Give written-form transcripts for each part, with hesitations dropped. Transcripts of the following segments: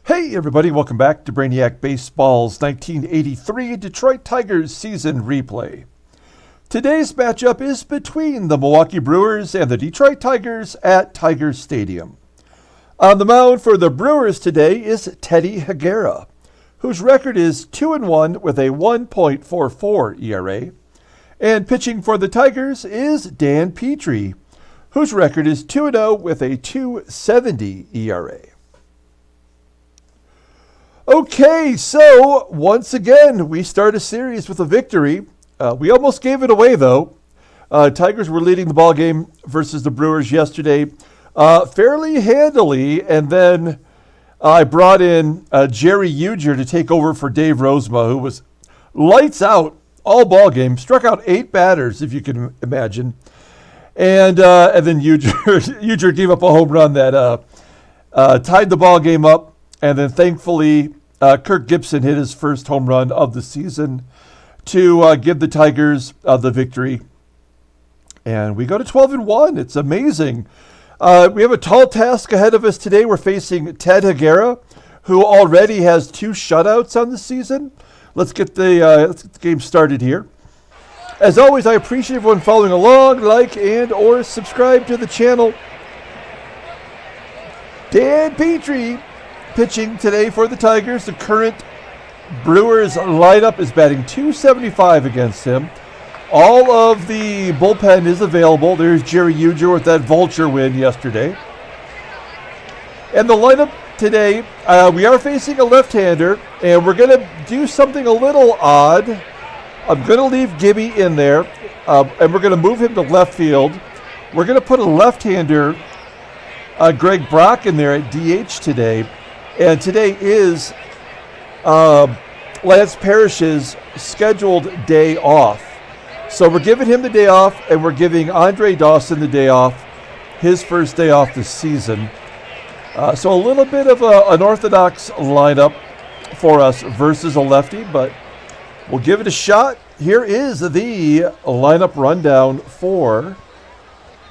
Hey everybody, welcome back to Brainiac Baseball's 1983 Detroit Tigers season replay. Today's matchup is between the Milwaukee Brewers and the Detroit Tigers at Tiger Stadium. On the mound for the Brewers today is Teddy Higuera, whose record is 2-1 with a 1.44 ERA. And pitching for the Tigers is Dan Petry, whose record is 2-0 with a 2.70 ERA. Okay, so once again, we start a series with a victory. We almost gave it away, though. Tigers were leading the ball game versus the Brewers yesterday fairly handily, and then I brought in Jerry Uger to take over for Dave Rozema, who was lights out all ball game, struck out 8 batters, if you can imagine, and then Uger gave up a home run that tied the ball game up, and then thankfully Kirk Gibson hit his first home run of the season to give the Tigers the victory. And we go to 12-1. It's amazing. We have a tall task ahead of us today. We're facing Ted Higuera, who already has 2 shutouts on the season. Let's get the game started here. As always, I appreciate everyone following along, like and or subscribe to the channel. Dan Petry pitching today for the Tigers. The current Brewers lineup is batting .275 against him. All of the bullpen is available. There's Jerry Uger with that vulture win yesterday. And the lineup today, we are facing a left-hander, and we're going to do something a little odd. I'm going to leave Gibby in there, and we're going to move him to left field. We're going to put a left-hander, Greg Brock, in there at DH today. And today is Lance Parrish's scheduled day off. So we're giving him the day off, and we're giving Andre Dawson the day off, his first day off this season. So a little bit of an unorthodox lineup for us versus a lefty, but we'll give it a shot. Here is the lineup rundown for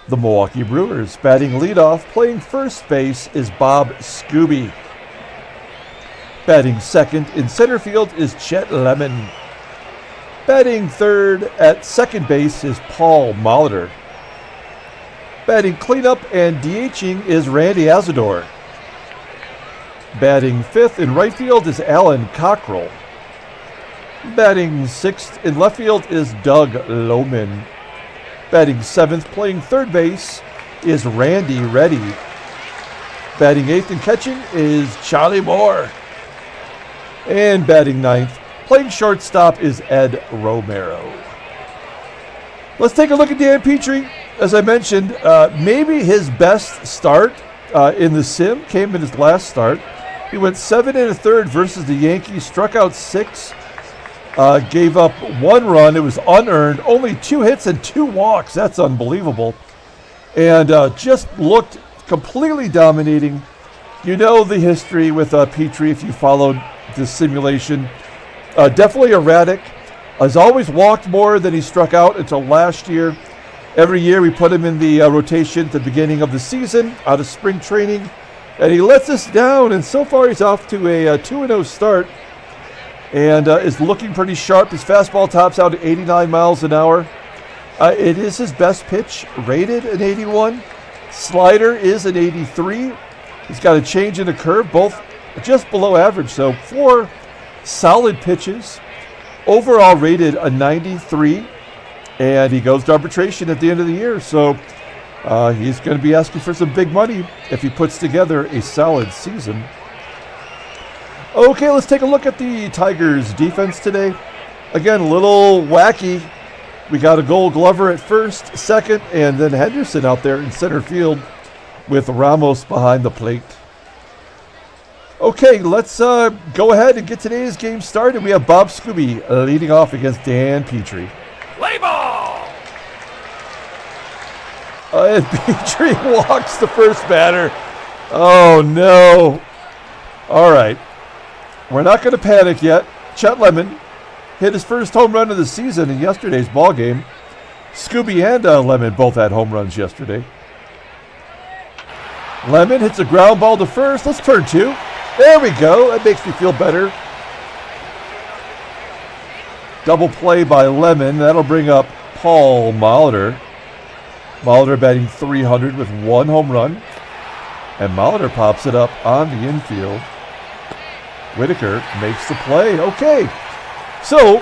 the Milwaukee Brewers. Batting leadoff, playing first base, is Bob Skube. Batting second in center field is Chet Loman. Batting third at second base is Paul Molitor. Batting cleanup and DHing is Randy Asadoor. Batting fifth in right field is Alan Cockrell. Batting sixth in left field is Doug Loman. Batting seventh, playing third base, is Randy Reddy. Batting eighth and catching is Charlie Moore. And batting ninth, playing shortstop, is Ed Romero. Let's take a look at Dan Petry. As I mentioned, maybe his best start in the sim came in his last start. He went 7 1/3 versus the Yankees, struck out 6, gave up 1 run. It was unearned, only 2 hits and 2 walks. That's unbelievable. And just looked completely dominating. You know the history with Petry if you followed this simulation. Definitely erratic. Has always walked more than he struck out until last year. Every year we put him in the rotation at the beginning of the season, out of spring training, and he lets us down. And so far he's off to a 2-0 start and is looking pretty sharp. His fastball tops out at 89 miles an hour. It is his best pitch, rated an 81. Slider is an 83. He's got a change in the curve, both just below average. So 4 solid pitches. Overall rated a 93. And he goes to arbitration at the end of the year. So he's going to be asking for some big money if he puts together a solid season. Okay, let's take a look at the Tigers' defense today. Again, a little wacky. We got a Gold Glover at first, second, and then Henderson out there in center field with Ramos behind the plate. Okay, let's go ahead and get today's game started. We have Bob Skube leading off against Dan Petry. Play ball! And Petry walks the first batter. Oh, no. All right. We're not going to panic yet. Chet Loman hit his first home run of the season in yesterday's ball game. Skube and Loman both had home runs yesterday. Loman hits a ground ball to first. Let's turn 2. There we go. That makes me feel better. Double play by Lemon. That'll bring up Paul Molitor. Molitor batting .300 with 1 home run. And Molitor pops it up on the infield. Whitaker makes the play. Okay. So,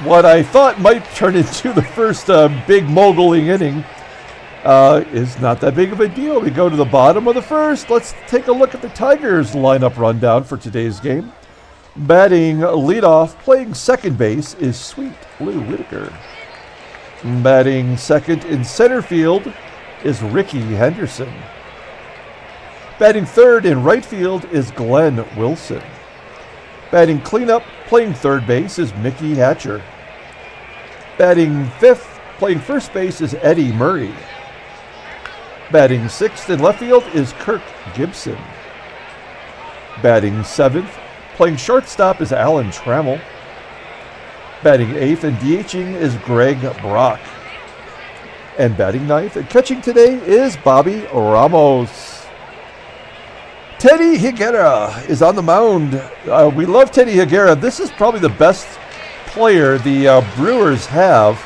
what I thought might turn into the first big moguling inning is not that big of a deal. We go to the bottom of the first. Let's take a look at the Tigers lineup rundown for today's game. Batting leadoff, playing second base, is Sweet Lou Whitaker. Batting second in center field is Rickey Henderson. Batting third in right field is Glenn Wilson. Batting cleanup, playing third base, is Mickey Hatcher. Batting fifth, playing first base, is Eddie Murray. Batting sixth in left field is Kirk Gibson. Batting seventh, playing shortstop, is Alan Trammell. Batting eighth and DHing is Greg Brock. And batting ninth and catching today is Bobby Ramos. Teddy Higuera is on the mound. We love Teddy Higuera. This is probably the best player the Brewers have.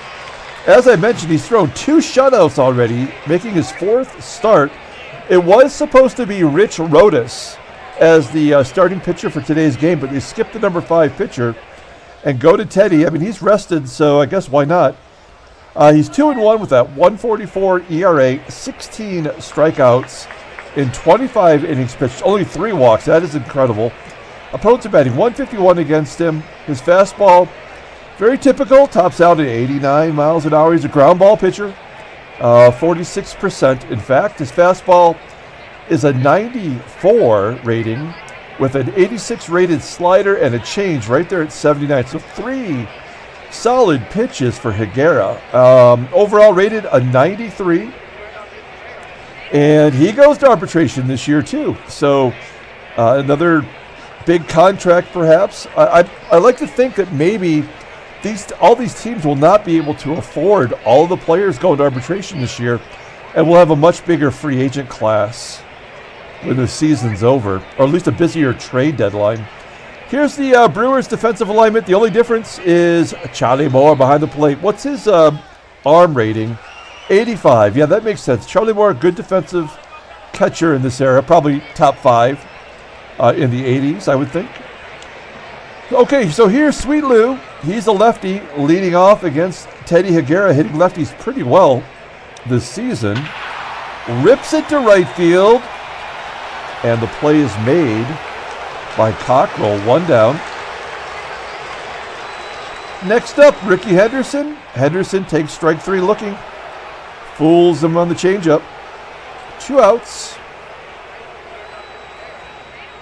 As I mentioned, he's thrown 2 shutouts already, making his 4th start. It was supposed to be Rich Rodas as the starting pitcher for today's game, but they skipped the number 5 pitcher and go to Teddy. I mean, he's rested, so I guess why not? He's 2-1 with that 1.44 ERA, 16 strikeouts in 25 innings pitched, only 3 walks. That is incredible. Opponents are batting .151 against him. His fastball, very typical, tops out at 89 miles an hour. He's a ground ball pitcher, 46% in fact. His fastball is a 94 rating with an 86 rated slider and a change right there at 79. So 3 solid pitches for Higuera. Overall rated a 93. And he goes to arbitration this year too. So another big contract perhaps. I like to think that maybe all these teams will not be able to afford all of the players going to arbitration this year, and we'll have a much bigger free agent class when the season's over, or at least a busier trade deadline. Here's the Brewers defensive alignment. The only difference is Charlie Moore behind the plate. What's his arm rating? 85. Yeah, that makes sense. Charlie Moore, good defensive catcher in this era, probably top 5 in the 80s, I would think. Okay, so here's Sweet Lou. He's a lefty leading off against Teddy Higuera, hitting lefties pretty well this season. Rips it to right field, and the play is made by Cockrell, 1 down. Next up, Rickey Henderson. Henderson takes strike 3 looking. Fools him on the changeup. 2 outs.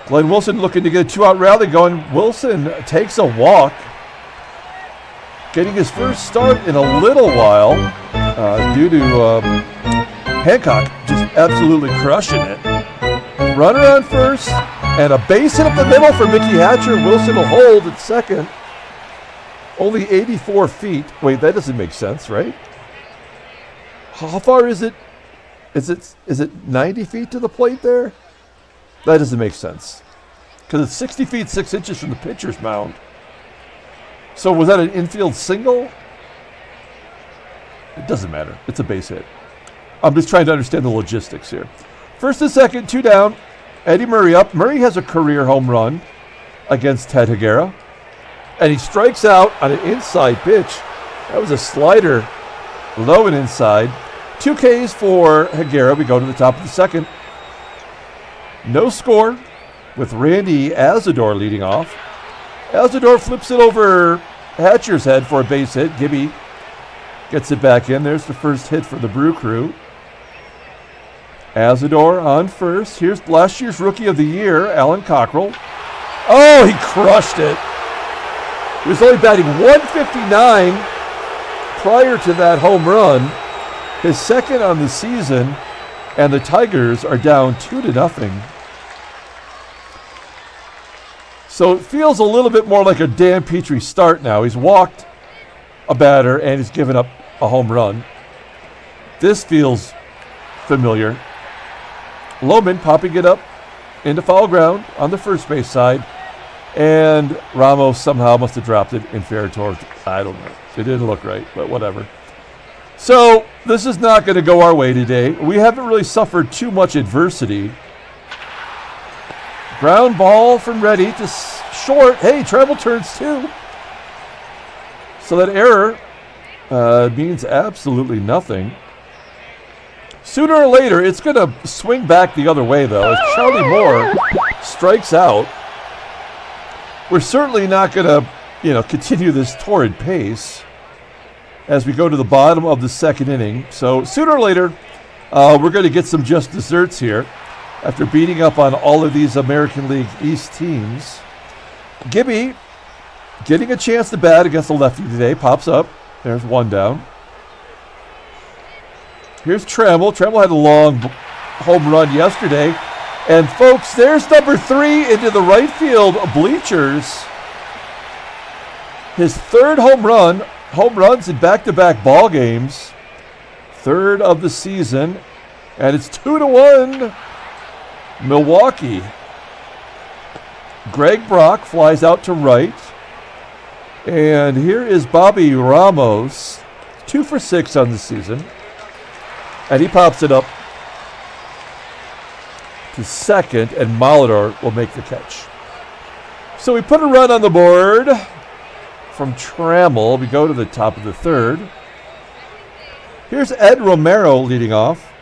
Glenn Wilson looking to get a 2-out rally going. Wilson takes a walk. Getting his first start in a little while due to Hancock just absolutely crushing it. Runner on first and a base hit up the middle for Mickey Hatcher. Wilson will hold at second. Only 84 feet. Wait, that doesn't make sense, right? How far is it? Is it 90 feet to the plate there? That doesn't make sense. Because it's 60 feet 6 inches from the pitcher's mound. So was that an infield single? It doesn't matter. It's a base hit. I'm just trying to understand the logistics here. First and second, 2 down. Eddie Murray up. Murray has a career home run against Ted Higuera. And he strikes out on an inside pitch. That was a slider low and inside. 2 Ks for Higuera. We go to the top of the second. No score with Randy Asadoor leading off. Asadoor flips it over Hatcher's head for a base hit. Gibby gets it back in. There's the first hit for the Brew Crew. Asadoor on first. Here's last year's Rookie of the Year, Alan Cockrell. Oh, he crushed it. He was only batting .159 prior to that home run. His second on the season, and the Tigers are down 2-0. So it feels a little bit more like a Dan Petry start now. He's walked a batter and he's given up a home run. This feels familiar. Loman popping it up into foul ground on the first base side, and Ramos somehow must have dropped it in fair territory. I don't know. It didn't look right, but whatever. So this is not going to go our way today. We haven't really suffered too much adversity. Ground ball from Reddy to short. Hey, Trammell turns 2. So that error means absolutely nothing. Sooner or later, it's going to swing back the other way, though. As Charlie Moore strikes out, we're certainly not going to, continue this torrid pace as we go to the bottom of the second inning. So sooner or later, we're going to get some just desserts here after beating up on all of these American League East teams. Gibby getting a chance to bat against the lefty today. Pops up. There's one down. Here's Trammell. Trammell had a long home run yesterday. And folks, there's number 3 into the right field bleachers. His third home runs in back-to-back ball games. Third of the season. And it's 2-1. Milwaukee. Greg Brock flies out to right. And here is Bobby Ramos. 2 for 6 on the season. And he pops it up to second, and Molitor will make the catch. So we put a run on the board from Trammell. We go to the top of the third. Here's Ed Romero leading off.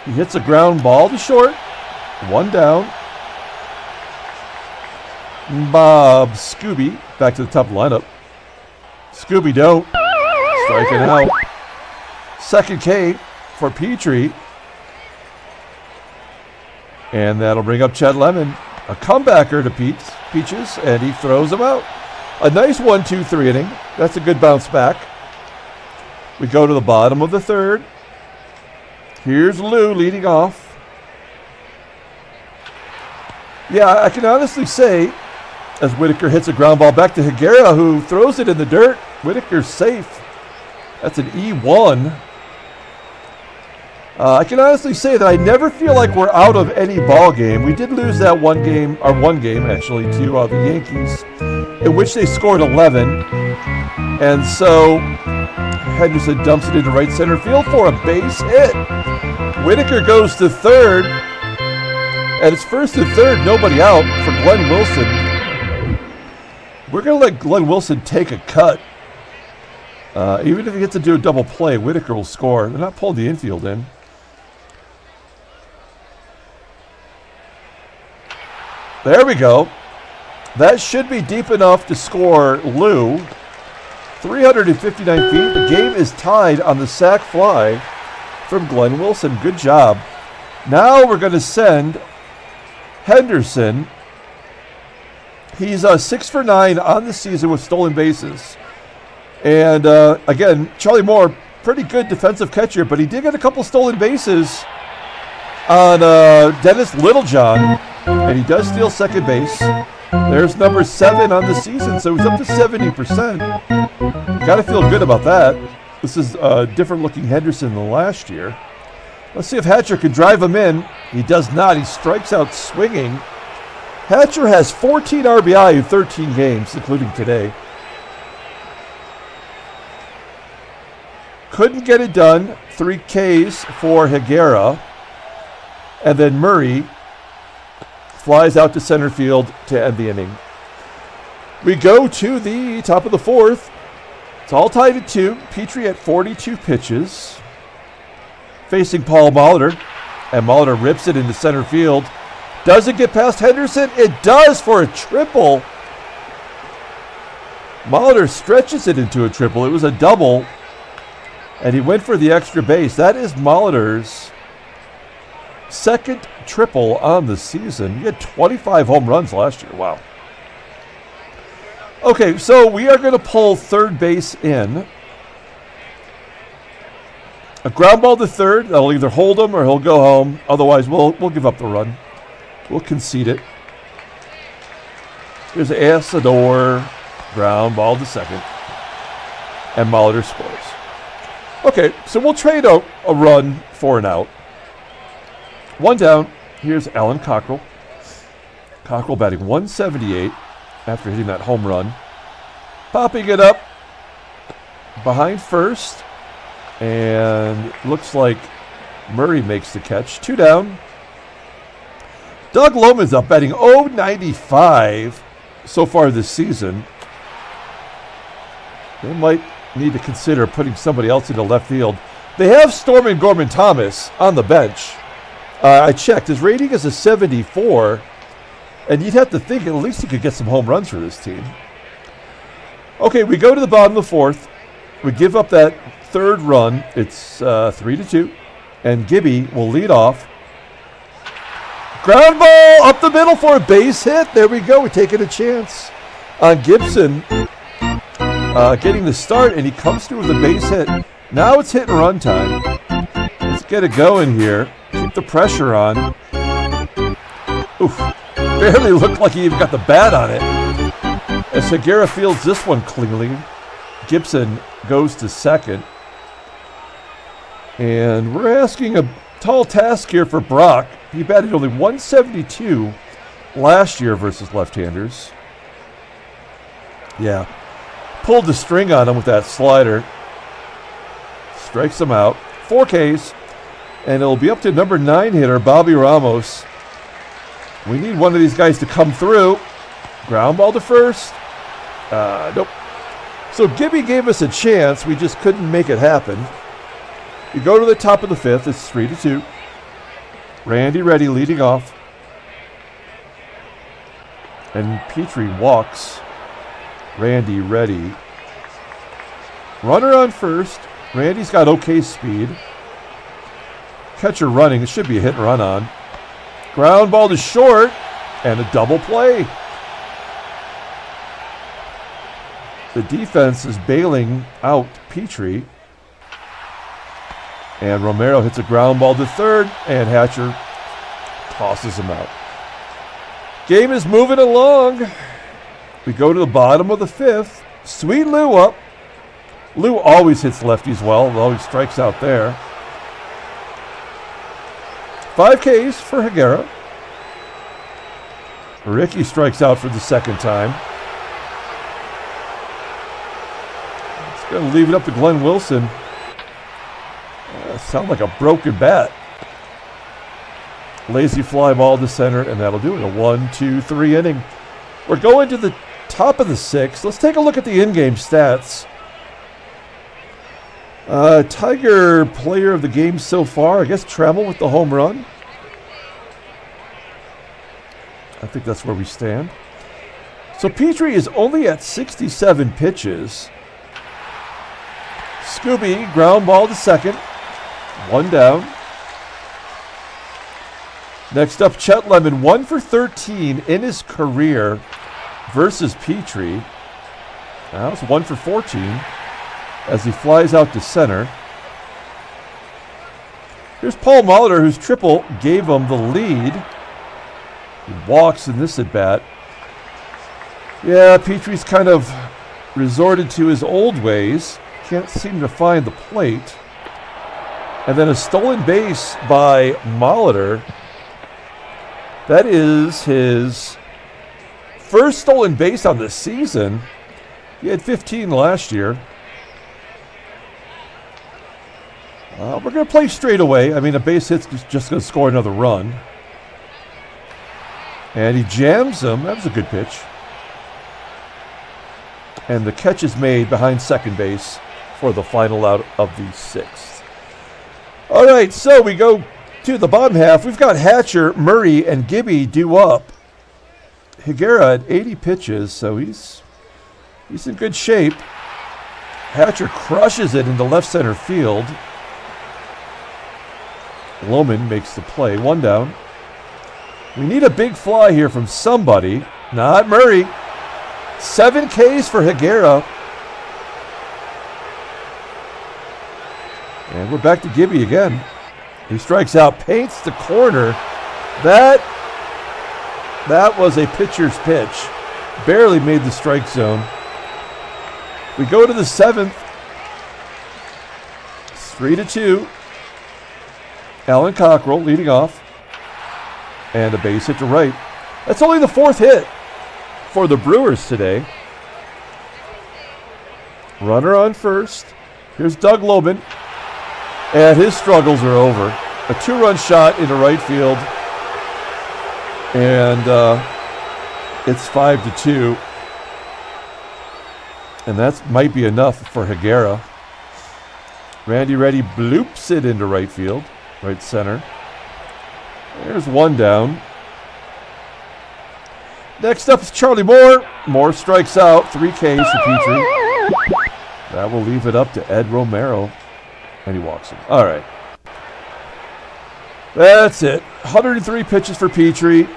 He hits a ground ball to short. One down. Bob Skube back to the top of the lineup. Scooby don't. Striking out. Second K for Petry. And that'll bring up Chet Lemon. A comebacker to Peaches, and he throws him out. A nice 1-2-3 inning. That's a good bounce back. We go to the bottom of the third. Here's Lou leading off. Yeah, I can honestly say, as Whitaker hits a ground ball back to Higuera, who throws it in the dirt, Whitaker's safe. That's an E1. I can honestly say that I never feel like we're out of any ball game. We did lose that one game actually, to the Yankees, in which they scored 11. And so Henderson dumps it into right center field for a base hit. Whitaker goes to third. And it's first and third, nobody out for Glenn Wilson. We're going to let Glenn Wilson take a cut. Even if he gets to do a double play, Whitaker will score. They're not pulling the infield in. There we go. That should be deep enough to score Lou. 359 feet. The game is tied on the sac fly from Glenn Wilson. Good job. Now we're going to send Henderson. He's 6 for 9 on the season with stolen bases. And again, Charlie Moore, pretty good defensive catcher, but he did get a couple stolen bases on Dennis Littlejohn, and he does steal second base. There's number 7 on the season, so he's up to 70%. Got to feel good about that. This is a different looking Henderson than last year. Let's see if Hatcher can drive him in. He does not. He strikes out swinging. Hatcher has 14 RBI in 13 games, including today. Couldn't get it done. 3 Ks for Higuera. And then Murray flies out to center field to end the inning. We go to the top of the fourth. It's all tied at 2. Petry at 42 pitches. Facing Paul Molitor. And Molitor rips it into center field. Does it get past Henderson? It does for a triple. Molitor stretches it into a triple. It was a double. And he went for the extra base. That is Molitor's second triple on the season. He had 25 home runs last year. Wow. Okay, so we are going to pull third base in. A ground ball to third. That'll either hold him or he'll go home. Otherwise, we'll give up the run. We'll concede it. Here's Asadoor. Ground ball to second. And Molitor scores. Okay, so we'll trade a run for an out. One down. Here's Alan Cockrell. Cockrell batting 178 after hitting that home run. Popping it up behind first. And looks like Murray makes the catch. 2 down. Doug Loman's up batting .095 so far this season. They might need to consider putting somebody else into left field. They have Stormin Gorman Thomas on the bench. I checked. His rating is a 74. And you'd have to think at least he could get some home runs for this team. Okay, we go to the bottom of the fourth. We give up that third run. It's 3-2. And Gibby will lead off. Ground ball up the middle for a base hit. There we go. We're taking a chance on Gibson getting the start, and he comes through with a base hit. Now it's hit and run time. Let's get it going here. Keep the pressure on. Oof. Barely looked like he even got the bat on it. As Higuera fields this one cleanly, Gibson goes to second. And we're asking a tall task here for Brock. He batted only 172 last year versus left-handers. Yeah. Pulled the string on him with that slider. Strikes him out. 4 Ks. And it'll be up to number 9 hitter, Bobby Ramos. We need one of these guys to come through. Ground ball to first. Nope. So Gibby gave us a chance. We just couldn't make it happen. We go to the top of the fifth. It's 3-2. Randy Ready leading off. And Petry walks. Randy Ready. Runner on first. Randy's got okay speed. Catcher running. It should be a hit and run on. Ground ball to short. And a double play. The defense is bailing out Petry. And Romero hits a ground ball to third. And Hatcher tosses him out. Game is moving along. We go to the bottom of the fifth. Sweet Lou up. Lou always hits lefties well, although he strikes out there. 5 Ks for Higuera. Rickey strikes out for the second time. It's going to leave it up to Glenn Wilson. Sound like a broken bat. Lazy fly ball to center, and that'll do it. A 1-2-3 inning. We're going to the top of the sixth. Let's take a look at the in-game stats. Tiger player of the game so far. I guess Trammell with the home run. I think that's where we stand. So Petry is only at 67 pitches. Skube, ground ball to second. 1 down. Next up, Chet Lemon, 1 for 13 in his career versus Petry. Now it's 1 for 14 as he flies out to center. Here's Paul Molitor, whose triple gave him the lead. He walks in this at-bat. Yeah, Petry's kind of resorted to his old ways. Can't seem to find the plate. And then a stolen base by Molitor. That is his first stolen base on the season. He had 15 last year. We're going to play straight away. I mean, a base hit's just going to score another run. And he jams him. That was a good pitch. And the catch is made behind second base for the final out of the sixth. All right, so we go to the bottom half. We've got Hatcher, Murray, and Gibby due up. Higuera at 80 pitches, so he's in good shape. Hatcher crushes it into left center field. Loman makes the play. 1 down. We need a big fly here from somebody. Not Murray. 7 Ks for Higuera. And we're back to Gibby again. He strikes out, paints the corner. That was a pitcher's pitch. Barely made the strike zone. We go to the seventh. 3-2. Alan Cockrell leading off. And a base hit to right. That's only the 4th hit for the Brewers today. Runner on first. Here's Doug Loman. And his struggles are over. A 2-run shot into right field. And it's 5-2. And that might be enough for Higuera. Randy Reddy bloops it into right field. Right center. There's one down. Next up is Charlie Moore. Moore strikes out. 3 Ks for Petry. That will leave it up to Ed Romero. And he walks him. All right. That's it. 103 pitches for Petry.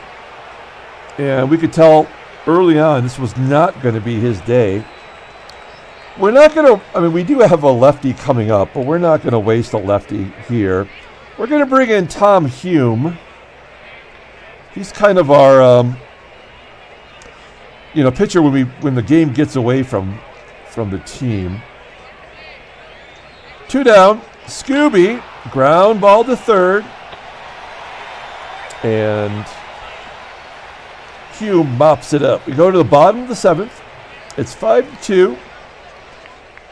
And we could tell early on this was not going to be his day. We're not going to, I mean, we do have a lefty coming up, but we're not going to waste a lefty here. We're going to bring in Tom Hume. He's kind of our, pitcher when the game gets away from the team. 2 down. Skube, ground ball to third. And Hume mops it up. We go to the bottom of the 7th. It's 5-2.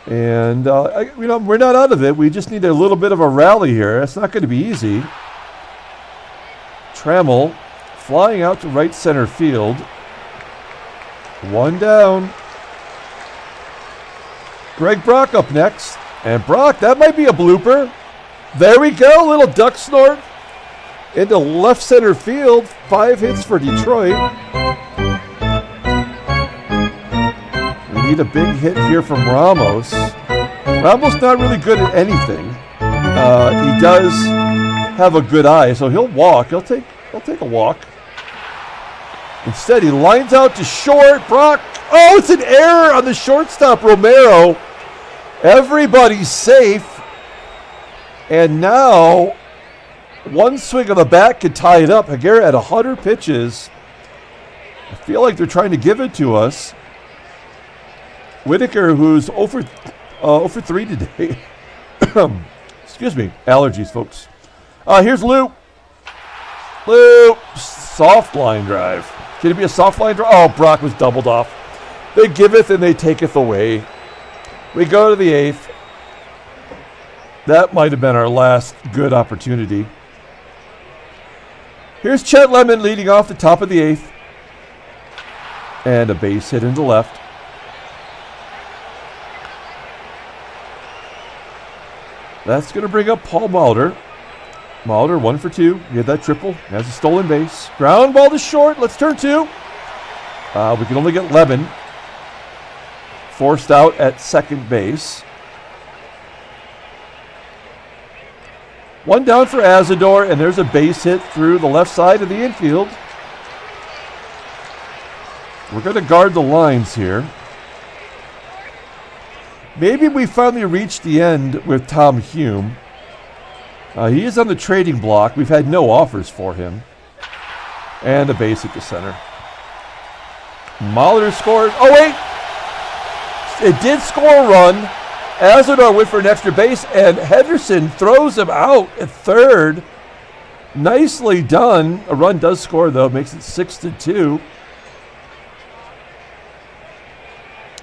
And, we're not out of it. We just need a little bit of a rally here. It's not going to be easy. Trammell flying out to right center field. 1 down. Greg Brock up next. And Brock, that might be a blooper. There we go. Little duck snort into left center field. 5 hits for Detroit. We need a big hit here from Ramos. Ramos not really good at anything. He does have a good eye, so he'll walk. He'll take a walk. Instead, he lines out to short. Brock. Oh, it's an error on the shortstop, Romero. Everybody's safe. And now, one swing of the bat could tie it up. Higuera at 100 pitches. I feel like they're trying to give it to us. Whitaker, who's 0 for 3 today. Excuse me. Allergies, folks. Here's Lou. Lou. Soft line drive. Can it be a soft line drive? Oh, Brock was doubled off. They giveth and they taketh away. We go to the 8th. That might have been our last good opportunity. Here's Chet Lemon leading off the top of the 8th. And a base hit into left. That's going to bring up Paul Molitor. Molitor 1 for 2. He had that triple. He has a stolen base. Ground ball to short. Let's turn 2. We can only get Lemon. Forced out at second base. 1 down for Asadoor, and there's a base hit through the left side of the infield. We're going to guard the lines here. Maybe we finally reached the end with Tom Hume. He is on the trading block. We've had no offers for him. And a base at the center. Molitor scored. Oh, wait! It did score a run. Asadoor went for an extra base, and Henderson throws him out at third. Nicely done. A run does score, though. Makes it 6-2.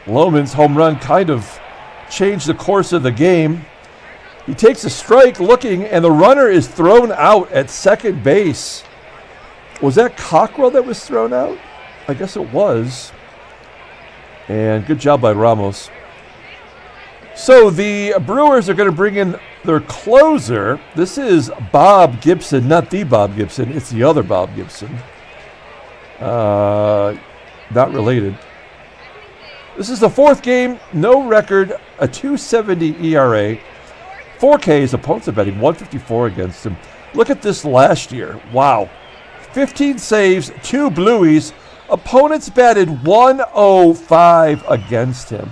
Loman's home run kind of changed the course of the game. He takes a strike looking, and the runner is thrown out at second base. Was that Cockrell that was thrown out? I guess it was. And good job by Ramos. So the Brewers are going to bring in their closer. This is Bob Gibson, not the Bob Gibson. It's the other Bob Gibson. Not related. This is the 4th game, no record, a 2.70 ERA. 4 Ks, opponents are betting 154 against him. Look at this last year. Wow. 15 saves, 2 blueies. Opponents batted 105 against him.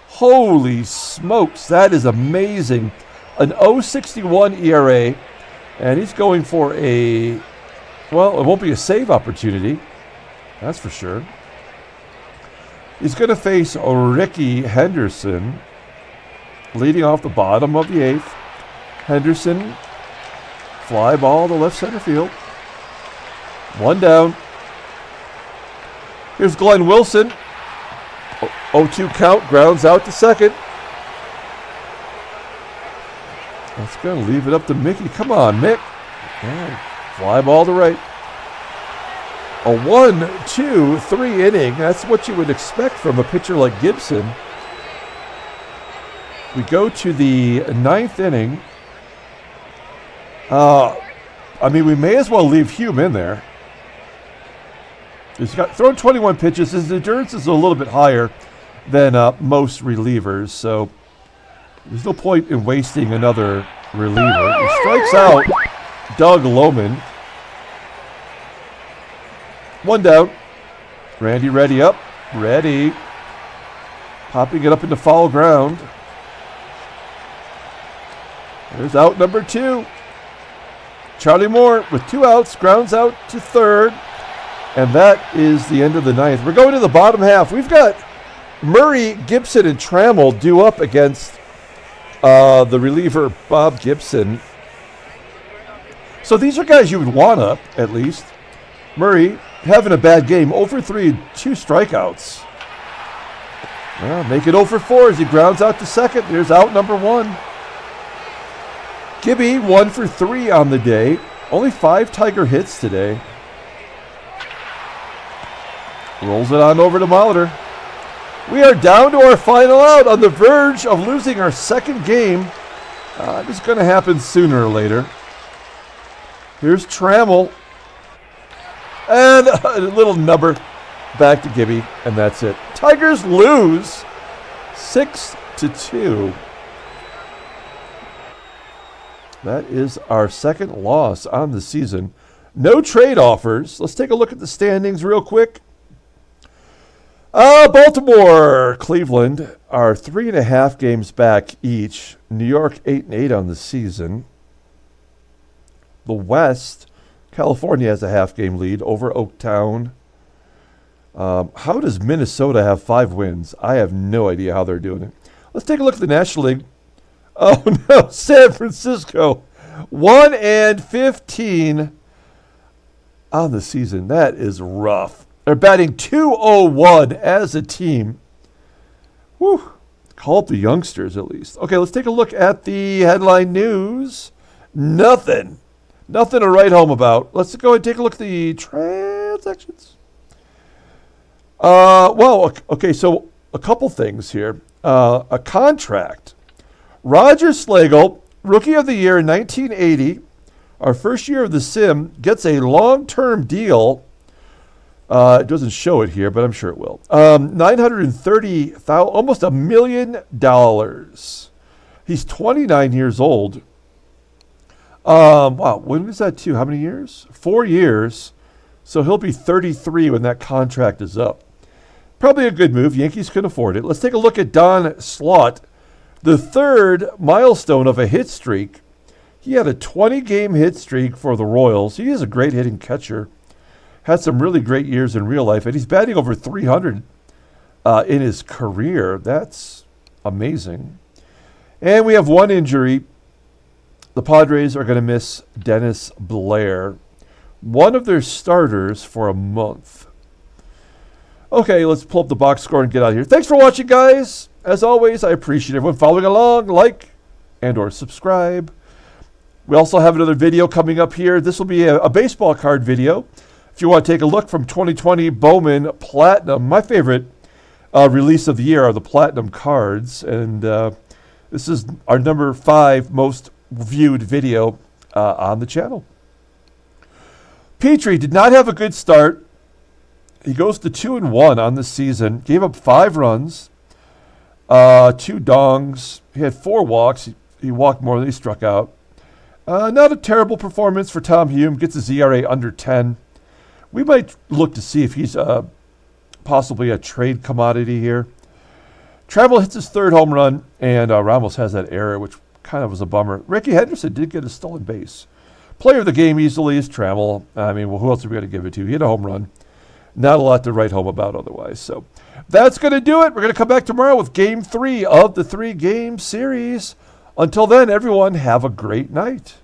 Holy smokes, that is amazing. An 0.61 ERA, and he's going for a, well, it won't be a save opportunity. That's for sure. He's going to face Rickey Henderson, leading off the bottom of the 8th. Henderson, fly ball to left center field. One down. Here's Glenn Wilson. 0-2 count, grounds out to second. That's going to leave it up to Mickey. Come on, Mick. Fly ball to right. A 1-2-3 inning. That's what you would expect from a pitcher like Gibson. We go to the 9th inning. We may as well leave Hume in there. He's thrown 21 pitches. His endurance is a little bit higher than most relievers, so there's no point in wasting another reliever. He strikes out Doug Loman. One down. Randy ready up. Ready. Popping it up into foul ground. There's out number 2. Charlie Moore with 2 outs, grounds out to third. And that is the end of the 9th. We're going to the bottom half. We've got Murray, Gibson, and Trammell due up against the reliever, Bob Gibson. So these are guys you would want up, at least. Murray having a bad game. 0 for 3, 2 strikeouts. Well, make it 0 for 4 as he grounds out to second. There's out number 1. Gibby, 1 for 3 on the day. Only 5 Tiger hits today. Rolls it on over to Molitor. We are down to our final out, on the verge of losing our second game. This is going to happen sooner or later. Here's Trammell. And a little nubber back to Gibby, and that's it. Tigers lose 6-2. That is our second loss on the season. No trade offers. Let's take a look at the standings real quick. Baltimore, Cleveland are 3.5 games back each. New York 8-8 on the season. The West, California has a half-game lead over Oaktown. How does Minnesota have 5 wins? I have no idea how they're doing it. Let's take a look at the National League. Oh no, San Francisco, 1-15 on the season. That is rough. They're batting .201 as a team. Whew. Call up the youngsters at least. Okay, let's take a look at the headline news. Nothing to write home about. Let's go and take a look at the transactions. Okay, so a couple things here. A contract. Roger Slagle, Rookie of the Year in 1980, our first year of the sim, gets a long-term deal. It doesn't show it here, but I'm sure it will. $930,000, almost $1 million. He's 29 years old. Wow, when was that too? How many years? 4 years. So he'll be 33 when that contract is up. Probably a good move. Yankees can afford it. Let's take a look at Don Slaught. The third milestone of a hit streak. He had a 20-game hit streak for the Royals. He is a great hitting catcher. Had some really great years in real life, and he's batting over 300 in his career. That's amazing. And we have one injury. The Padres are going to miss Dennis Blair, one of their starters, for a month. Okay, let's pull up the box score and get out of here. Thanks for watching, guys. As always, I appreciate everyone following along. Like and or subscribe. We also have another video coming up here. This will be a baseball card video. If you want to take a look from 2020 Bowman Platinum, my favorite release of the year are the Platinum cards. And this is our number 5 most viewed video on the channel. Petry did not have a good start. He goes to 2-1 on the season. Gave up 5 runs, 2 dongs. He had 4 walks. He walked more than he struck out. Not a terrible performance for Tom Hume. Gets his ERA under 10. We might look to see if he's possibly a trade commodity here. Trammell hits his 3rd home run, and Ramos has that error, which kind of was a bummer. Rickey Henderson did get a stolen base. Player of the game easily is Trammell. I mean, well, who else are we going to give it to? He hit a home run. Not a lot to write home about otherwise. So that's going to do it. We're going to come back tomorrow with Game 3 of the 3-game series. Until then, everyone, have a great night.